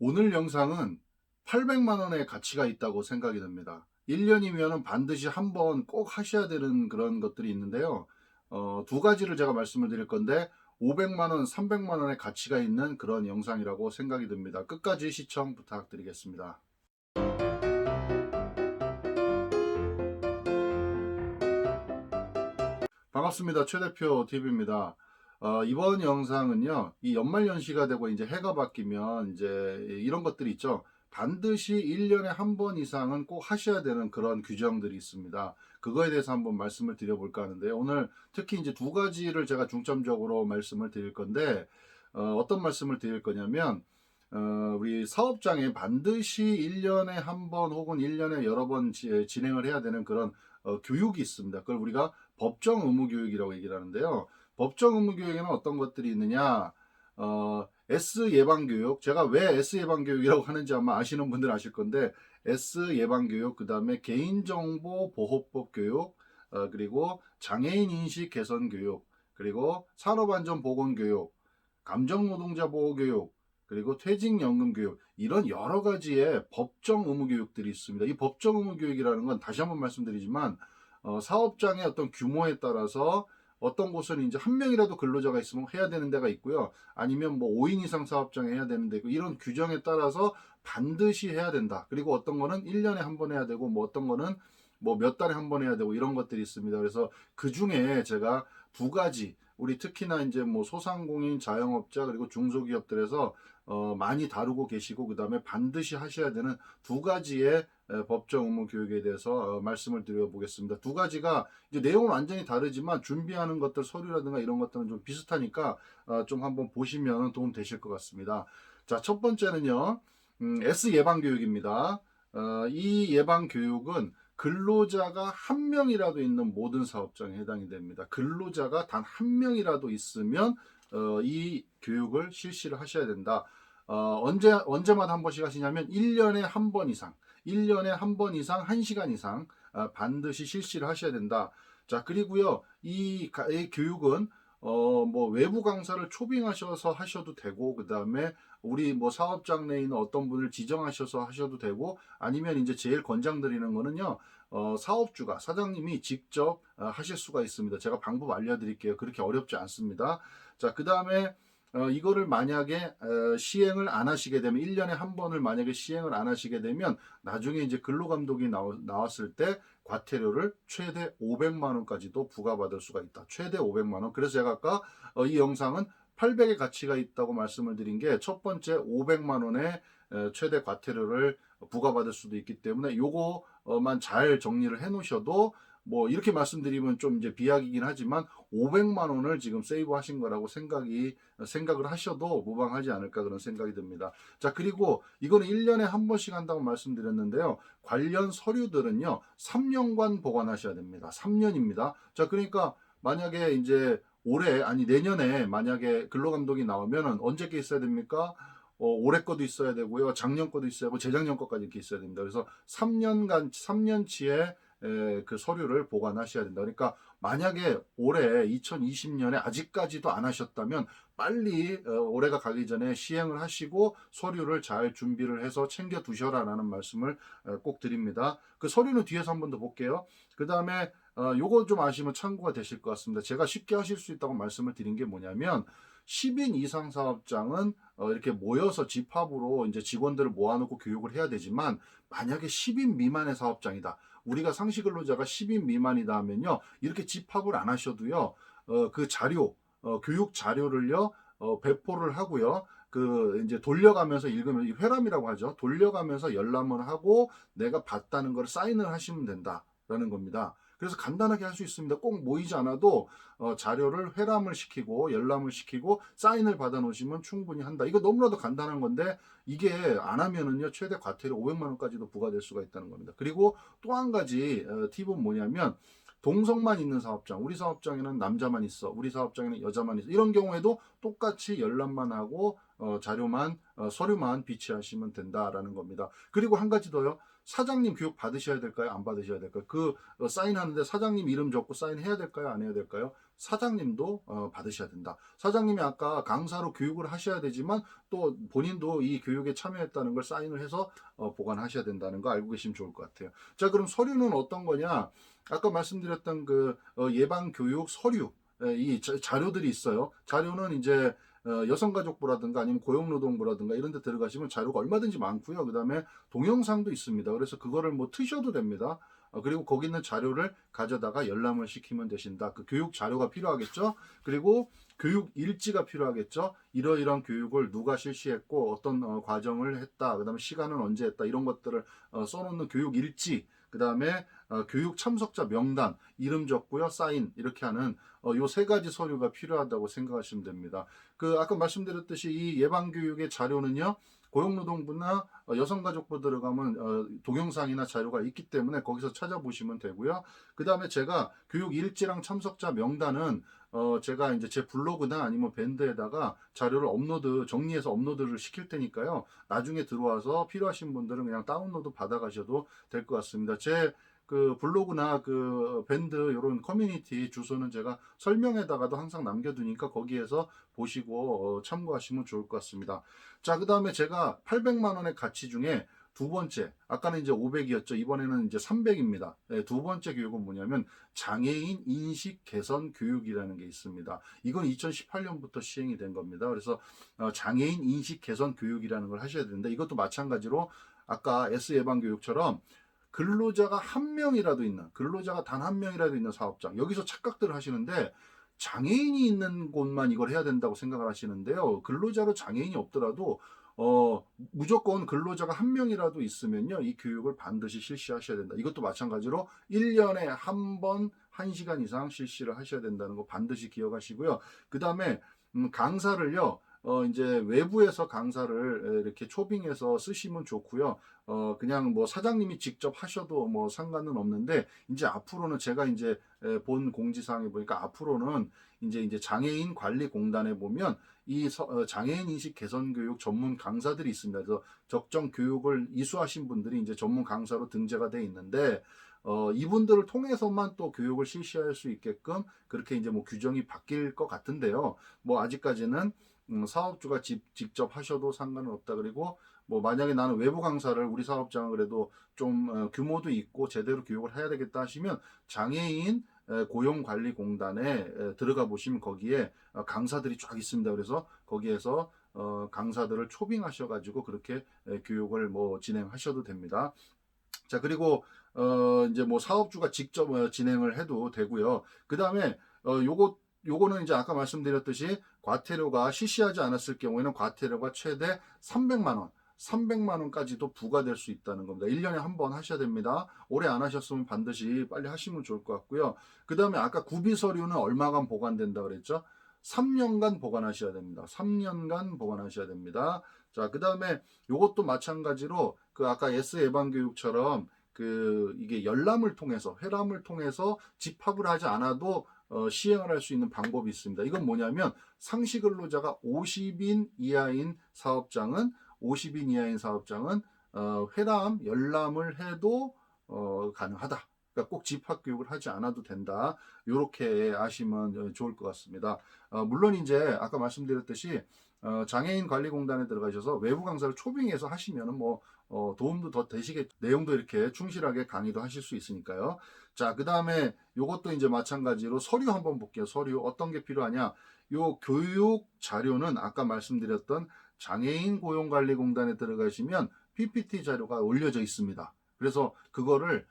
오늘 영상은 800만 원의 가치가 있다고 생각이 듭니다. 1년이면 반드시 한번 꼭 하셔야 되는 그런 것들이 있는데요. 두 가지를 제가 말씀을 드릴 건데 500만 원, 300만 원의 가치가 있는 그런 영상이라고 생각이 듭니다. 끝까지 시청 부탁드리겠습니다. 반갑습니다. 최 대표 TV입니다. 이번 영상은요, 이 연말연시가 되고 이제 해가 바뀌면 이제 이런 것들이 있죠. 반드시 1년에 한 번 이상은 꼭 하셔야 되는 그런 규정들이 있습니다. 그거에 대해서 한번 말씀을 드려볼까 하는데요. 오늘 특히 이제 두 가지를 제가 중점적으로 말씀을 드릴 건데, 어떤 말씀을 드릴 거냐면, 우리 사업장에 반드시 1년에 한 번 혹은 1년에 여러 번 진행을 해야 되는 그런 교육이 있습니다. 그걸 우리가 법정 의무 교육이라고 얘기를 하는데요. 법정 의무 교육에는 어떤 것들이 있느냐? S 예방 교육. 제가 왜 S 예방 교육이라고 하는지 아마 아시는 분들 아실 건데 S 예방 교육, 그다음에 개인정보 보호법 교육, 그리고 장애인 인식 개선 교육, 그리고 산업안전 보건 교육, 감정노동자 보호 교육, 그리고 퇴직연금 교육, 이런 여러 가지의 법정 의무 교육들이 있습니다. 이 법정 의무 교육이라는 건 다시 한번 말씀드리지만 사업장의 어떤 규모에 따라서 어떤 곳은 이제 한 명이라도 근로자가 있으면 해야 되는 데가 있고요. 아니면 뭐 5인 이상 사업장에 해야 되는 데 있고, 이런 규정에 따라서 반드시 해야 된다. 그리고 어떤 거는 1년에 한 번 해야 되고, 뭐 어떤 거는 뭐 몇 달에 한 번 해야 되고, 이런 것들이 있습니다. 그래서 그 중에 제가 두 가지, 우리 특히나 이제 뭐 소상공인, 자영업자, 그리고 중소기업들에서 많이 다루고 계시고, 그 다음에 반드시 하셔야 되는 두 가지의 법정 의무 교육에 대해서 말씀을 드려보겠습니다. 두 가지가 이제 내용은 완전히 다르지만 준비하는 것들, 서류라든가 이런 것들은 좀 비슷하니까 좀 한번 보시면 도움 되실 것 같습니다. 자, 첫 번째는요, S 예방 교육입니다. 이 예방 교육은 근로자가 한 명이라도 있는 모든 사업장에 해당이 됩니다. 근로자가 단 한 명이라도 있으면 이 교육을 실시를 하셔야 된다. 언제마다 한 번씩 하시냐면 1년에 한 번 이상, 1년에 한 번 이상, 1시간 이상 반드시 실시를 하셔야 된다. 자, 그리고요, 이 교육은 뭐 외부 강사를 초빙하셔서 하셔도 되고, 그 다음에 우리 뭐 사업장 내에 있는 어떤 분을 지정하셔서 하셔도 되고, 아니면 이제 제일 권장드리는 거는요, 사업주가, 사장님이 직접 하실 수가 있습니다. 제가 방법 알려드릴게요. 그렇게 어렵지 않습니다. 자, 그 다음에 이거를 만약에 시행을 안 하시게 되면, 1년에 한 번을 만약에 시행을 안 하시게 되면 나중에 이제 근로감독이 나왔을 때 과태료를 최대 500만 원까지도 부과받을 수가 있다. 최대 500만 원. 그래서 제가 아까 이 영상은 800의 가치가 있다고 말씀을 드린 게, 첫 번째 500만 원의 최대 과태료를 부과받을 수도 있기 때문에 요거만 잘 정리를 해 놓으셔도, 뭐 이렇게 말씀드리면 좀 이제 비약이긴 하지만 500만 원을 지금 세이브 하신 거라고 생각을 하셔도 무방하지 않을까, 그런 생각이 듭니다. 자, 그리고 이거는 1년에 한 번씩 한다고 말씀드렸는데요. 관련 서류들은요, 3년간 보관하셔야 됩니다. 3년입니다. 자, 그러니까 만약에 이제 올해, 아니 내년에 만약에 근로감독이 나오면은 언제 게 있어야 됩니까? 올해 거도 있어야 되고요. 작년 거도 있어야 하고 재작년 거까지 이렇게 있어야 됩니다. 그래서 3년간, 3년치의 그 서류를 보관하셔야 된다. 그러니까 만약에 올해 2020년에 아직까지도 안 하셨다면 빨리 올해가 가기 전에 시행을 하시고 서류를 잘 준비를 해서 챙겨 두셔라라는 말씀을 꼭 드립니다. 그 서류는 뒤에서 한 번 더 볼게요. 그 다음에 요거 좀 아시면 참고가 되실 것 같습니다. 제가 쉽게 하실 수 있다고 말씀을 드린 게 뭐냐면, 10인 이상 사업장은 이렇게 모여서 집합으로 이제 직원들을 모아놓고 교육을 해야 되지만, 만약에 10인 미만의 사업장이다, 우리가 상시 근로자가 10인 미만이다 하면요, 이렇게 집합을 안 하셔도요, 그 자료, 교육 자료를요, 배포를 하고요, 그 이제 돌려가면서 읽으면, 회람이라고 하죠. 돌려가면서 열람을 하고 내가 봤다는 걸 사인을 하시면 된다라는 겁니다. 그래서 간단하게 할 수 있습니다. 꼭 모이지 않아도 자료를 회람을 시키고 열람을 시키고 사인을 받아 놓으시면 충분히 한다. 이거 너무나도 간단한 건데, 이게 안 하면은요, 최대 과태료 500만 원까지도 부과될 수가 있다는 겁니다. 그리고 또 한 가지 팁은 뭐냐면, 동성만 있는 사업장, 우리 사업장에는 남자만 있어, 우리 사업장에는 여자만 있어, 이런 경우에도 똑같이 열람만 하고 자료만 서류만 비치하시면 된다라는 겁니다. 그리고 한 가지 더요. 사장님 교육 받으셔야 될까요? 안 받으셔야 될까요? 그 사인하는데 사장님 이름 적고 사인해야 될까요? 안 해야 될까요? 사장님도 받으셔야 된다. 사장님이 아까 강사로 교육을 하셔야 되지만 또 본인도 이 교육에 참여했다는 걸 사인을 해서 보관하셔야 된다는 거 알고 계시면 좋을 것 같아요. 자, 그럼 서류는 어떤 거냐? 아까 말씀드렸던 그 예방교육 서류, 이 자료들이 있어요. 자료는 이제 여성가족부라든가 아니면 고용노동부라든가 이런 데 들어가시면 자료가 얼마든지 많고요. 그 다음에 동영상도 있습니다. 그래서 그거를 뭐 트셔도 됩니다. 그리고 거기 있는 자료를 가져다가 열람을 시키면 되신다. 그 교육 자료가 필요하겠죠. 그리고 교육 일지가 필요하겠죠. 이러이러한 교육을 누가 실시했고 어떤 과정을 했다. 그 다음에 시간은 언제 했다. 이런 것들을 써놓는 교육 일지. 그 다음에 교육 참석자 명단, 이름 적고요, 사인 이렇게 하는 요 세 가지 서류가 필요하다고 생각하시면 됩니다. 그 아까 말씀드렸듯이 이 예방교육의 자료는요, 고용노동부나 여성가족부 들어가면 동영상이나 자료가 있기 때문에 거기서 찾아보시면 되고요. 그 다음에 제가 교육 일지랑 참석자 명단은 제가 이제 제 블로그나 아니면 밴드에다가 자료를 정리해서 업로드를 시킬 테니까요. 나중에 들어와서 필요하신 분들은 그냥 다운로드 받아가셔도 될 것 같습니다. 제 그 블로그나 그 밴드 이런 커뮤니티 주소는 제가 설명에다가도 항상 남겨두니까 거기에서 보시고 참고하시면 좋을 것 같습니다. 자, 그 다음에 제가 800만 원의 가치 중에 두 번째, 아까는 이제 500이었죠. 이번에는 이제 300입니다. 네, 두 번째 교육은 뭐냐면 장애인 인식 개선 교육이라는 게 있습니다. 이건 2018년부터 시행이 된 겁니다. 그래서 장애인 인식 개선 교육이라는 걸 하셔야 되는데 이것도 마찬가지로 아까 S 예방 교육처럼 근로자가 한 명이라도 있는, 근로자가 단 한 명이라도 있는 사업장, 여기서 착각들을 하시는데 장애인이 있는 곳만 이걸 해야 된다고 생각을 하시는데요. 근로자로 장애인이 없더라도 무조건 근로자가 한 명이라도 있으면요, 이 교육을 반드시 실시하셔야 된다. 이것도 마찬가지로 1년에 한 번 1시간 이상 실시를 하셔야 된다는 거 반드시 기억하시고요. 그 다음에 강사를요, 이제 외부에서 강사를 이렇게 초빙해서 쓰시면 좋고요. 그냥 뭐 사장님이 직접 하셔도 뭐 상관은 없는데, 이제 앞으로는 제가 이제 본 공지사항에 보니까 앞으로는 이제 장애인 관리공단에 보면 이 장애인 인식 개선 교육 전문 강사들이 있습니다. 그래서 적정 교육을 이수하신 분들이 이제 전문 강사로 등재가 돼 있는데, 이분들을 통해서만 또 교육을 실시할 수 있게끔 그렇게 이제 뭐 규정이 바뀔 것 같은데요. 뭐 아직까지는 사업주가 직접 하셔도 상관은 없다. 그리고 뭐 만약에 나는 외부 강사를 우리 사업장은 그래도 좀 규모도 있고 제대로 교육을 해야 되겠다 하시면 장애인 고용관리공단에 들어가 보시면 거기에 강사들이 쫙 있습니다. 그래서 거기에서 강사들을 초빙하셔가지고 그렇게 교육을 뭐 진행하셔도 됩니다. 자, 그리고 이제 뭐 사업주가 직접 진행을 해도 되고요. 그 다음에 요거는 이제 아까 말씀드렸듯이 과태료가 실시하지 않았을 경우에는 과태료가 최대 300만 원, 300만 원까지도 부과될 수 있다는 겁니다. 1년에 한 번 하셔야 됩니다. 올해 안 하셨으면 반드시 빨리 하시면 좋을 것 같고요. 그 다음에 아까 구비 서류는 얼마간 보관된다 그랬죠? 3년간 보관하셔야 됩니다. 3년간 보관하셔야 됩니다. 자, 그 다음에 요것도 마찬가지로 그 아까 S 예방교육처럼 그 이게 열람을 통해서 회람을 통해서 집합을 하지 않아도 시행을 할 수 있는 방법이 있습니다. 이건 뭐냐면 상시 근로자가 50인 이하인 사업장은 회람 열람을 해도 가능하다. 그러니까 꼭 집합 교육을 하지 않아도 된다. 이렇게 아시면 좋을 것 같습니다. 물론 이제 아까 말씀드렸듯이 장애인 관리공단에 들어가셔서 외부 강사를 초빙해서 하시면은 뭐 도움도 더 되시겠, 내용도 이렇게 충실하게 강의도 하실 수 있으니까요. 자, 그 다음에 요것도 이제 마찬가지로 서류 한번 볼게요. 서류 어떤 게 필요하냐? 요 교육 자료는 아까 말씀드렸던 장애인 고용관리공단에 들어가시면 PPT 자료가 올려져 있습니다. 그래서 그거를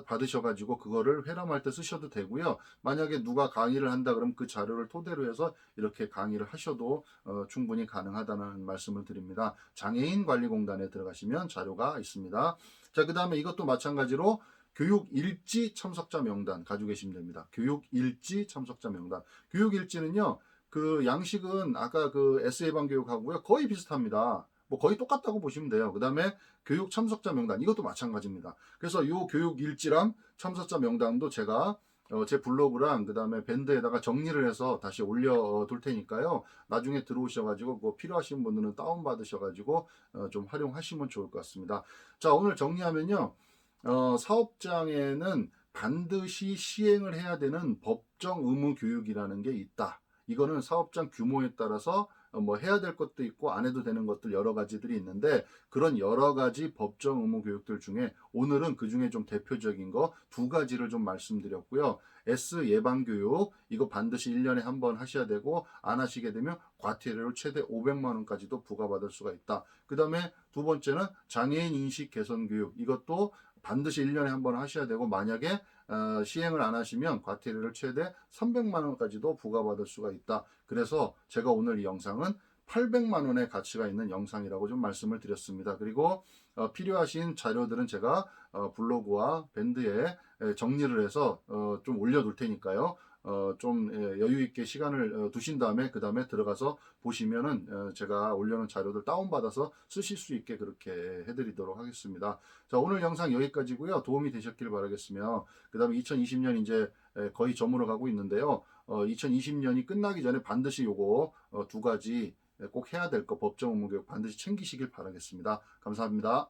받으셔가지고 그거를 회람할 때 쓰셔도 되고요. 만약에 누가 강의를 한다 그러면 그 자료를 토대로 해서 이렇게 강의를 하셔도 충분히 가능하다는 말씀을 드립니다. 장애인 관리공단에 들어가시면 자료가 있습니다. 자, 그 다음에 이것도 마찬가지로 교육 일지 참석자 명단 가지고 계시면 됩니다. 교육 일지 참석자 명단. 교육 일지는요, 그 양식은 아까 그 S 예방 교육하고요 거의 비슷합니다. 뭐 거의 똑같다고 보시면 돼요. 그 다음에 교육 참석자 명단 이것도 마찬가지입니다. 그래서 이 교육 일지랑 참석자 명단도 제가 제 블로그랑 그 다음에 밴드에다가 정리를 해서 다시 올려둘 테니까요. 나중에 들어오셔가지고 뭐 필요하신 분들은 다운받으셔가지고 좀 활용하시면 좋을 것 같습니다. 자, 오늘 정리하면요. 사업장에는 반드시 시행을 해야 되는 법정 의무 교육이라는 게 있다. 이거는 사업장 규모에 따라서 뭐 해야 될 것도 있고 안 해도 되는 것들 여러 가지들이 있는데 그런 여러 가지 법정 의무 교육들 중에 오늘은 그 중에 좀 대표적인 거 두 가지를 좀 말씀드렸고요. S 예방 교육 이거 반드시 1년에 한 번 하셔야 되고 안 하시게 되면 과태료를 최대 500만 원까지도 부과받을 수가 있다. 그 다음에 두 번째는 장애인 인식 개선 교육 이것도 반드시 1년에 한 번 하셔야 되고 만약에 시행을 안 하시면 과태료를 최대 300만 원까지도 부과받을 수가 있다. 그래서 제가 오늘 이 영상은 800만 원의 가치가 있는 영상이라고 좀 말씀을 드렸습니다. 그리고 필요하신 자료들은 제가 블로그와 밴드에 정리를 해서 좀 올려둘 테니까요. 좀 여유 있게 시간을 두신 다음에 그 다음에 들어가서 보시면은 제가 올려놓은 자료들 다운받아서 쓰실 수 있게 그렇게 해드리도록 하겠습니다. 자, 오늘 영상 여기까지고요. 도움이 되셨길 바라겠으며 그 다음에 2020년 이제 거의 저물어 가고 있는데요. 2020년이 끝나기 전에 반드시 요거 두 가지 꼭 해야 될 거 법정 의무교육 반드시 챙기시길 바라겠습니다. 감사합니다.